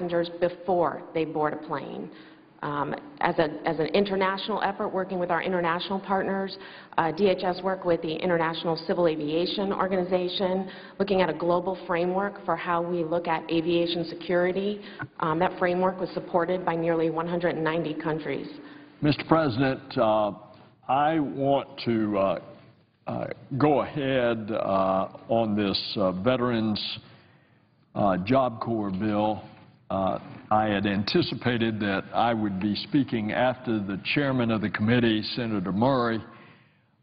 passengers before they board a plane. As an international effort, working with our international partners, DHS worked with the International Civil Aviation Organization, looking at a global framework for how we look at aviation security. That framework was supported by nearly 190 countries. Mr. President, I want to go ahead on this Veterans Job Corps bill. I had anticipated that I would be speaking after the chairman of the committee, Senator Murray,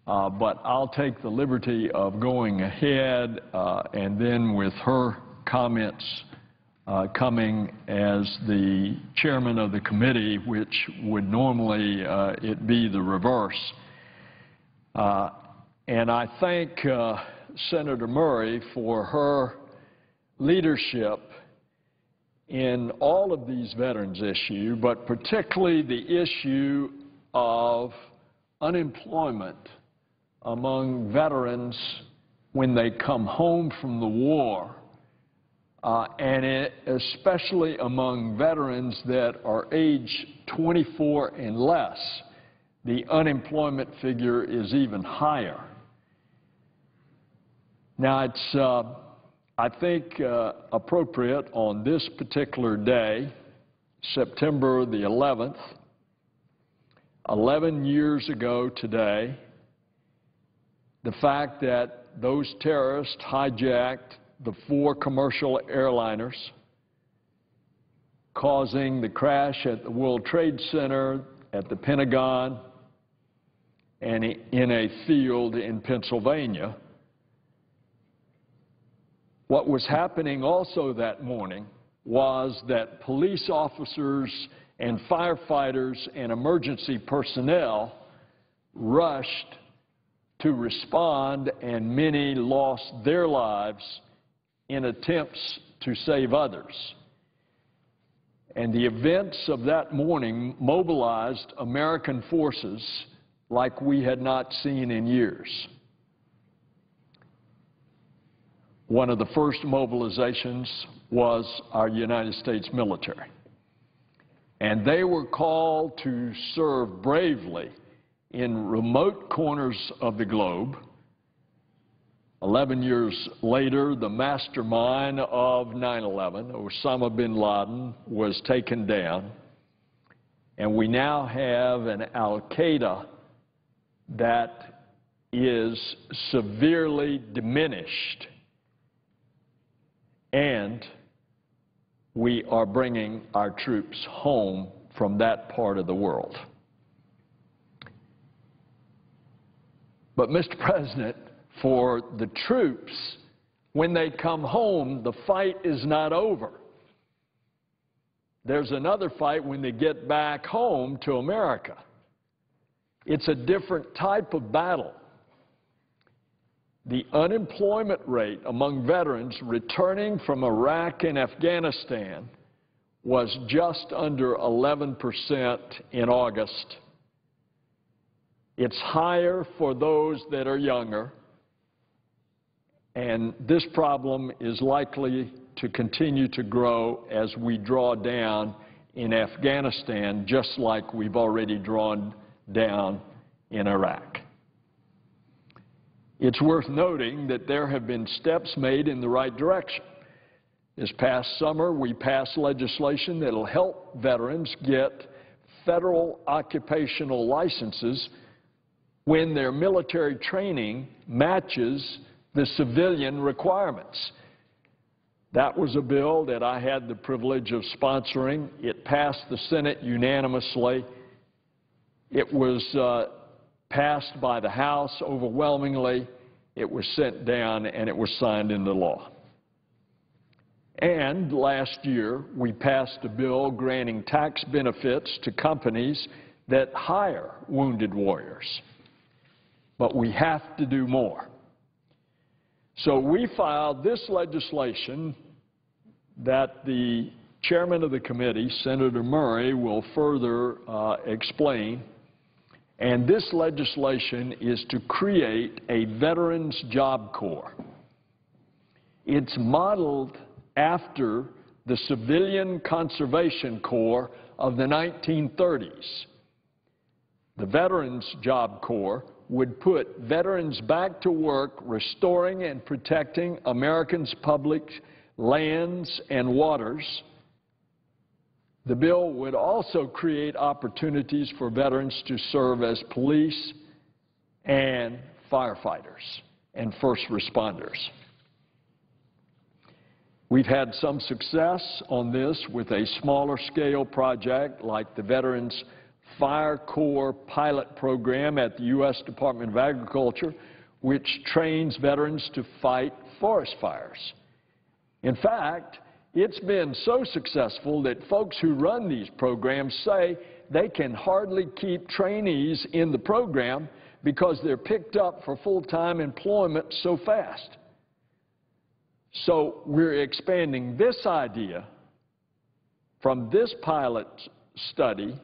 but I'll take the liberty of going ahead and then with her comments coming as the chairman of the committee, which would normally it be the reverse. And I thank Senator Murray for her leadership in all of these veterans issues, but particularly the issue of unemployment among veterans when they come home from the war, and especially among veterans that are age 24 and less. The unemployment figure is even higher. Now, it's I think appropriate on this particular day, September the 11th, 11 years ago today, the fact that those terrorists hijacked the 4 commercial airliners, causing the crash at the World Trade Center, at the Pentagon, and in a field in Pennsylvania. What was happening also that morning was that police officers and firefighters and emergency personnel rushed to respond, and many lost their lives in attempts to save others. And the events of that morning mobilized American forces like we had not seen in years. One of the first mobilizations was our United States military. And they were called to serve bravely in remote corners of the globe. 11 years later, the mastermind of 9/11, Osama bin Laden, was taken down. And we now have an al-Qaeda that is severely diminished. And we are bringing our troops home from that part of the world. But, Mr. President, for the troops, when they come home, the fight is not over. There's another fight when they get back home to America. It's a different type of battle. The unemployment rate among veterans returning from Iraq and Afghanistan was just under 11% in August. It's higher for those that are younger, and this problem is likely to continue to grow as we draw down in Afghanistan, just like we've already drawn down in Iraq. It's worth noting that there have been steps made in the right direction. This past summer, we passed legislation that will help veterans get federal occupational licenses when their military training matches the civilian requirements. That was a bill that I had the privilege of sponsoring. It passed the Senate unanimously. It was passed by the House overwhelmingly. It was sent down and it was signed into law. And last year, we passed a bill granting tax benefits to companies that hire wounded warriors. But we have to do more. So we filed this legislation that the chairman of the committee, Senator Murray, will further explain. And this legislation is to create a Veterans Job Corps. It's modeled after the Civilian Conservation Corps of the 1930s. The Veterans Job Corps would put veterans back to work restoring and protecting Americans' public lands and waters. The bill would also create opportunities for veterans to serve as police and firefighters and first responders. We've had some success on this with a smaller scale project like the Veterans Fire Corps pilot program at the U.S. Department of Agriculture, which trains veterans to fight forest fires. In fact, it's been so successful that folks who run these programs say they can hardly keep trainees in the program because they're picked up for full-time employment so fast. So we're expanding this idea from this pilot study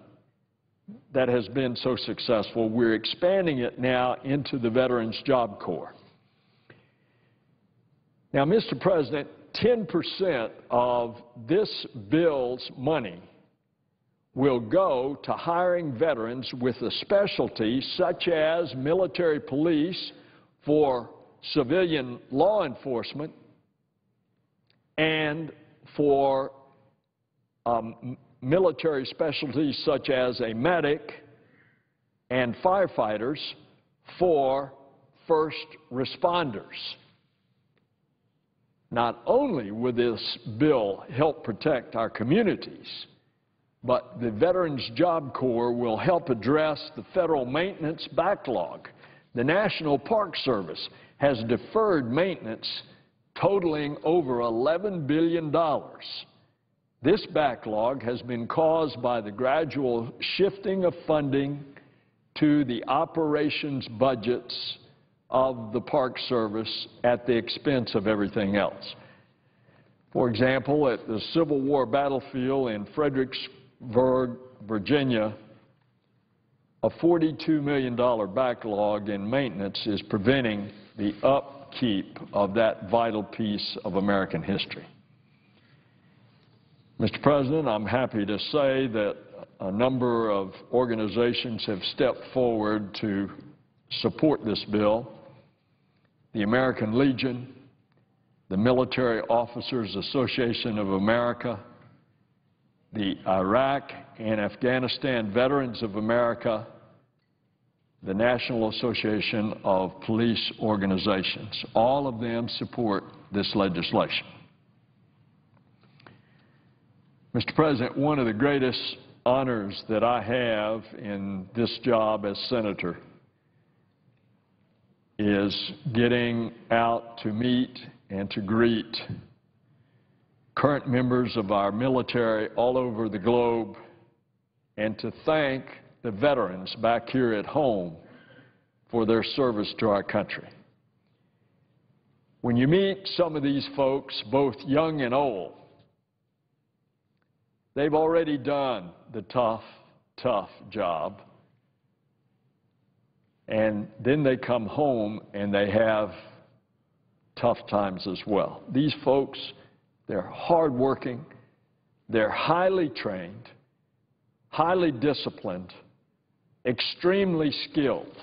that has been so successful. We're expanding it now into the Veterans Job Corps. Now, Mr. President, 10% of this bill's money will go to hiring veterans with a specialty such as military police for civilian law enforcement and for military specialties such as a medic and firefighters for first responders. Not only will this bill help protect our communities, but the Veterans Job Corps will help address the federal maintenance backlog. The National Park Service has deferred maintenance totaling over $11 billion. This backlog has been caused by the gradual shifting of funding to the operations budgets of the Park Service at the expense of everything else. For example, at the Civil War battlefield in Fredericksburg, Virginia, a $42 million backlog in maintenance is preventing the upkeep of that vital piece of American history. Mr. President, I'm happy to say that a number of organizations have stepped forward to support this bill. The American Legion, the Military Officers Association of America, the Iraq and Afghanistan Veterans of America, the National Association of Police Organizations. All of them support this legislation. Mr. President, one of the greatest honors that I have in this job as Senator is getting out to meet and to greet current members of our military all over the globe and to thank the veterans back here at home for their service to our country. When you meet some of these folks, both young and old, they've already done the tough job. And then they come home and they have tough times as well. These folks, they're hardworking, they're highly trained, highly disciplined, extremely skilled.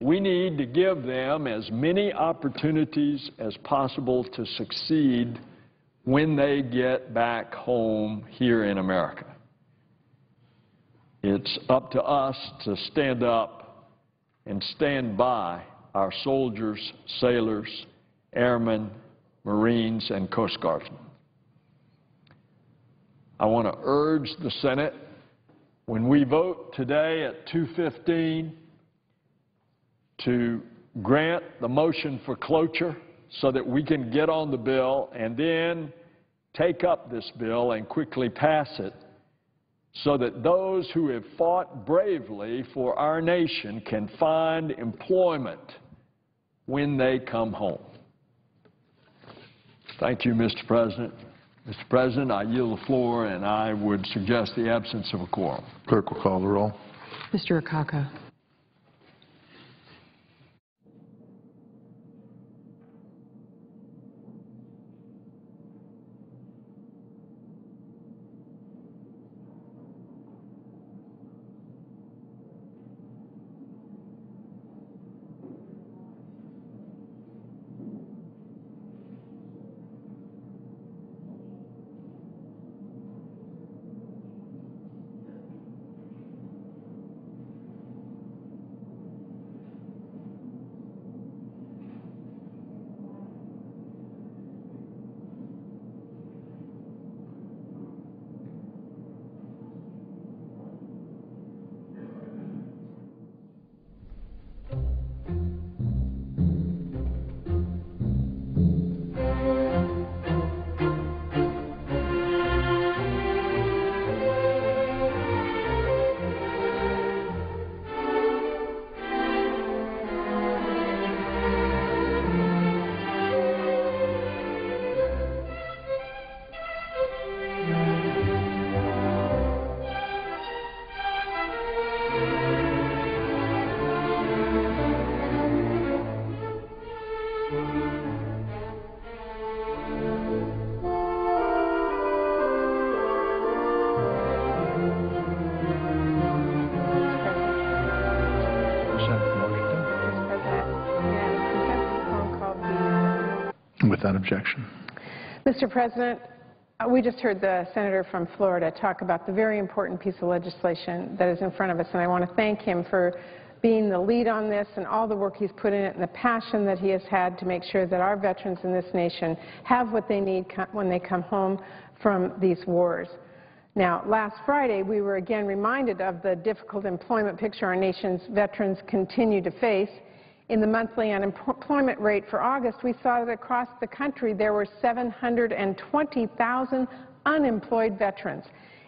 We need to give them as many opportunities as possible to succeed when they get back home here in America. It's up to us to stand up and stand by our soldiers, sailors, airmen, Marines, and Coast Guardsmen. I want to urge the Senate, when we vote today at 2:15, to grant the motion for cloture so that we can get on the bill and then take up this bill and quickly pass it, so that those who have fought bravely for our nation can find employment when they come home. Thank you, Mr. President. Mr. President, I yield the floor, and I would suggest the absence of a quorum. Clerk will call the roll. Mr. Akaka. without objection. Mr. President, we just heard the senator from Florida talk about the very important piece of legislation that is in front of us, and I want to thank him for being the lead on this and all the work he's put in it and the passion that he has had to make sure that our veterans in this nation have what they need when they come home from these wars. Now, last Friday, we were again reminded of the difficult employment picture our nation's veterans continue to face. In the monthly unemployment rate for August, we saw that across the country there were 720,000 unemployed veterans.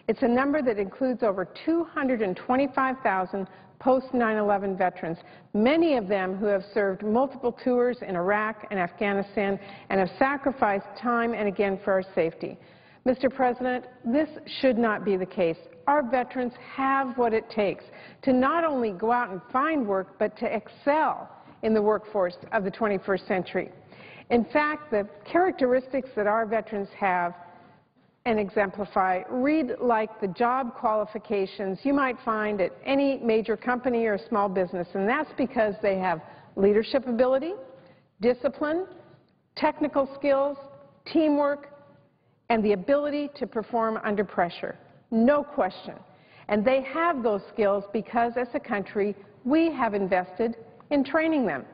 It's a number that includes over 225,000 post-9/11 veterans, many of them who have served multiple tours in Iraq and Afghanistan and have sacrificed time and again for our safety. Mr. President, this should not be the case. Our veterans have what it takes to not only go out and find work, but to excel in the workforce of the 21st century. In fact, the characteristics that our veterans have and exemplify read like the job qualifications you might find at any major company or small business, and that's because they have leadership ability, discipline, technical skills, teamwork, and the ability to perform under pressure. No question. And they have those skills because, as a country, we have invested in training them.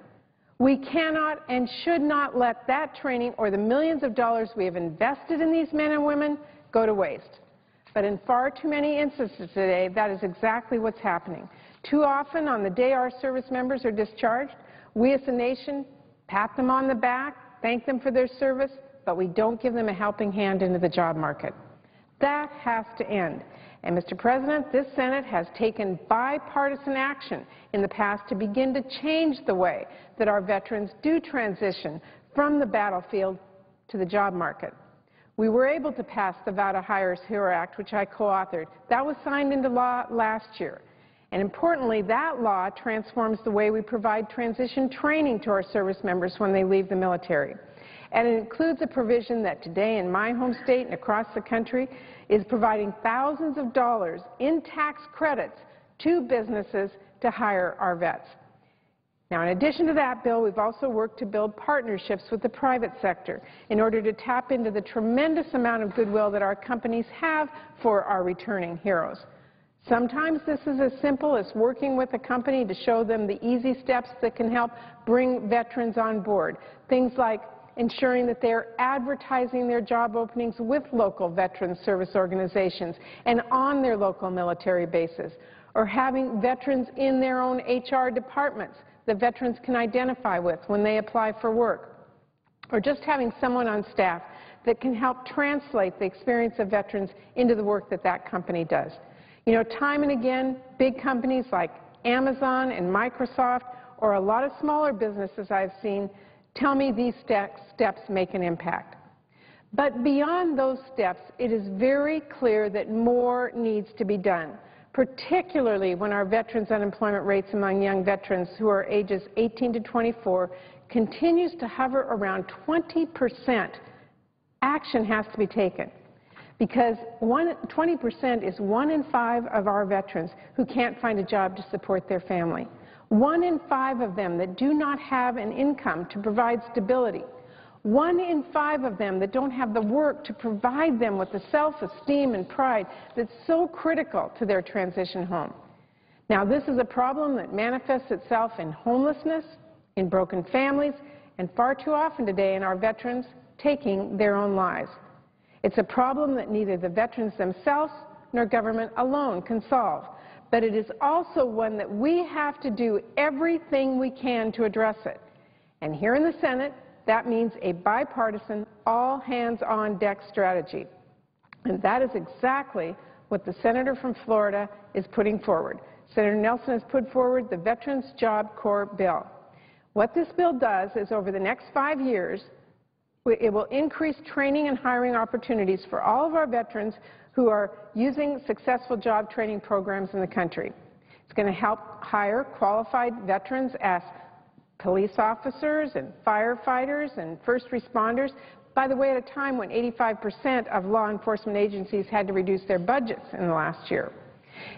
We cannot and should not let that training or the millions of dollars we have invested in these men and women go to waste. But in far too many instances today, that is exactly what's happening. Too often, on the day our service members are discharged, we as a nation pat them on the back, thank them for their service, but we don't give them a helping hand into the job market. That has to end. And, Mr. President, this Senate has taken bipartisan action in the past to begin to change the way that our veterans do transition from the battlefield to the job market. We were able to pass the Vow to Hire's HERO Act, which I co-authored. That was signed into law last year. And importantly, that law transforms the way we provide transition training to our service members when they leave the military. And it includes a provision that today in my home state and across the country is providing thousands of dollars in tax credits to businesses to hire our vets. Now, in addition to that bill, we've also worked to build partnerships with the private sector in order to tap into the tremendous amount of goodwill that our companies have for our returning heroes. Sometimes this is as simple as working with a company to show them the easy steps that can help bring veterans on board. Things like ensuring that they are advertising their job openings with local veterans service organizations and on their local military bases, or having veterans in their own HR departments that veterans can identify with when they apply for work, or just having someone on staff that can help translate the experience of veterans into the work that that company does. You know, time and again, big companies like Amazon and Microsoft, or a lot of smaller businesses I've seen, tell me these steps make an impact. But beyond those steps, it is very clear that more needs to be done, particularly when our veterans' unemployment rates among young veterans who are ages 18 to 24 continues to hover around 20%. Action has to be taken, because 20% is 1 in 5 of our veterans who can't find a job to support their family. 1 in 5 of them that do not have an income to provide stability. 1 in 5 of them that don't have the work to provide them with the self-esteem and pride that's so critical to their transition home. Now, this is a problem that manifests itself in homelessness, in broken families, and far too often today in our veterans taking their own lives. It's a problem that neither the veterans themselves nor government alone can solve. But it is also one that we have to do everything we can to address it. And here in the Senate, that means a bipartisan, all-hands-on-deck strategy. And that is exactly what the senator from Florida is putting forward. Senator Nelson has put forward the Veterans Job Corps bill. What this bill does is, over the next 5 years, it will increase training and hiring opportunities for all of our veterans who are using successful job training programs in the country. It's going to help hire qualified veterans as police officers and firefighters and first responders, by the way, at a time when 85% of law enforcement agencies had to reduce their budgets in the last year.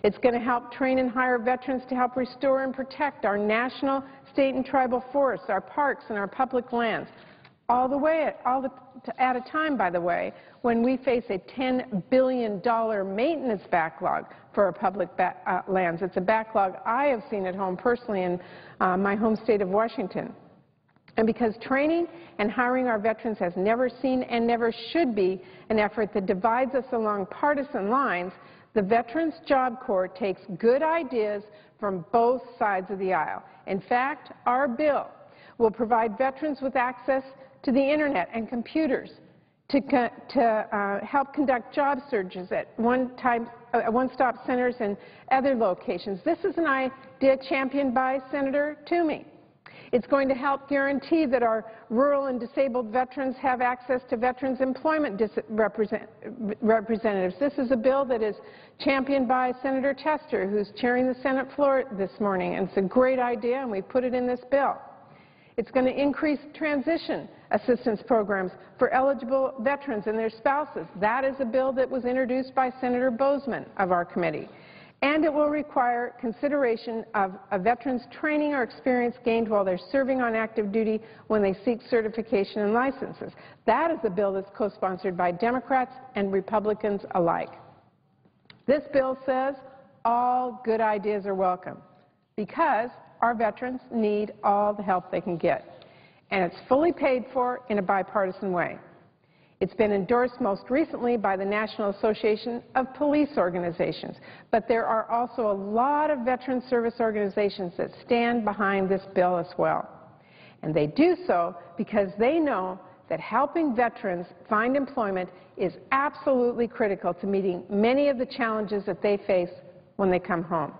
It's going to help train and hire veterans to help restore and protect our national, state, and tribal forests, our parks, and our public lands, at a time, by the way, when we face a $10 billion maintenance backlog for our public lands. It's a backlog I have seen at home personally in my home state of Washington. And because training and hiring our veterans has never seen and never should be an effort that divides us along partisan lines, the Veterans Job Corps takes good ideas from both sides of the aisle. In fact, our bill will provide veterans with access to the Internet and computers to help conduct job searches at one-stop centers and other locations. This is an idea championed by Senator Toomey. It's going to help guarantee that our rural and disabled veterans have access to veterans employment representatives. This is a bill that is championed by Senator Tester, who's chairing the Senate floor this morning, and it's a great idea, and we put it in this bill. It's going to increase transition assistance programs for eligible veterans and their spouses. That is a bill that was introduced by Senator Boozman of our committee. And it will require consideration of a veteran's training or experience gained while they're serving on active duty when they seek certification and licenses. That is a bill that's co-sponsored by Democrats and Republicans alike. This bill says all good ideas are welcome because our veterans need all the help they can get. And it's fully paid for in a bipartisan way. It's been endorsed most recently by the National Association of Police Organizations, but there are also a lot of veteran service organizations that stand behind this bill as well. And they do so because they know that helping veterans find employment is absolutely critical to meeting many of the challenges that they face when they come home.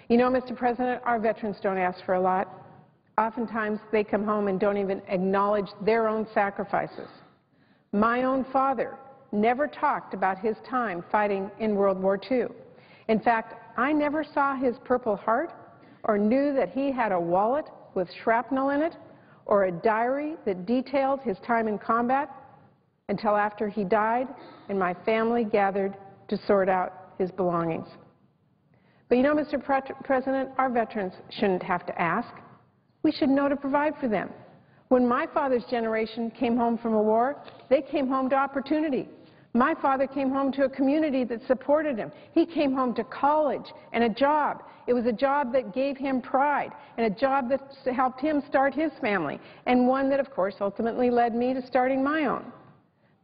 You know, Mr. President, our veterans don't ask for a lot. Oftentimes, they come home and don't even acknowledge their own sacrifices. My own father never talked about his time fighting in World War II. In fact, I never saw his Purple Heart or knew that he had a wallet with shrapnel in it or a diary that detailed his time in combat until after he died and my family gathered to sort out his belongings. But you know, Mr. President, our veterans shouldn't have to ask. We should know to provide for them. When my father's generation came home from a war, they came home to opportunity. My father came home to a community that supported him. He came home to college and a job. It was a job that gave him pride and a job that helped him start his family, and one that, of course, ultimately led me to starting my own.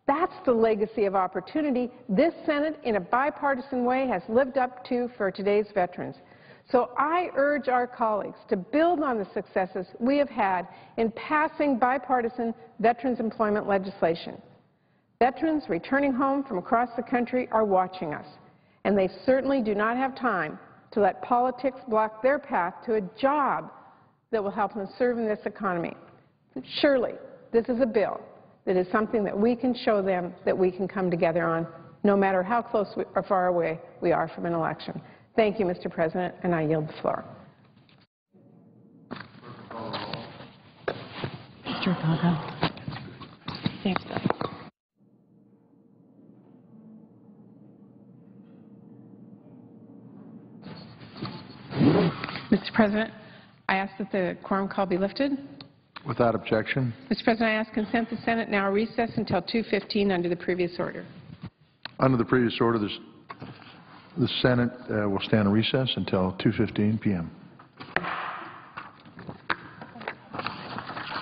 That's the legacy of opportunity this Senate, in a bipartisan way, has lived up to for today's veterans. So I urge our colleagues to build on the successes we have had in passing bipartisan veterans employment legislation. Veterans returning home from across the country are watching us, and they certainly do not have time to let politics block their path to a job that will help them serve in this economy. Surely, this is a bill that is something that we can show them that we can come together on, no matter how close or far away we are from an election. Thank you, Mr. President, and I yield the floor. Mr. Vago. Thanks, Bill. Mr. President, I ask that the quorum call be lifted. Without objection. Mr. President, I ask consent the Senate now recess until 2:15 under the previous order. Under the previous order, the Senate will stand in recess until 2:15 p.m.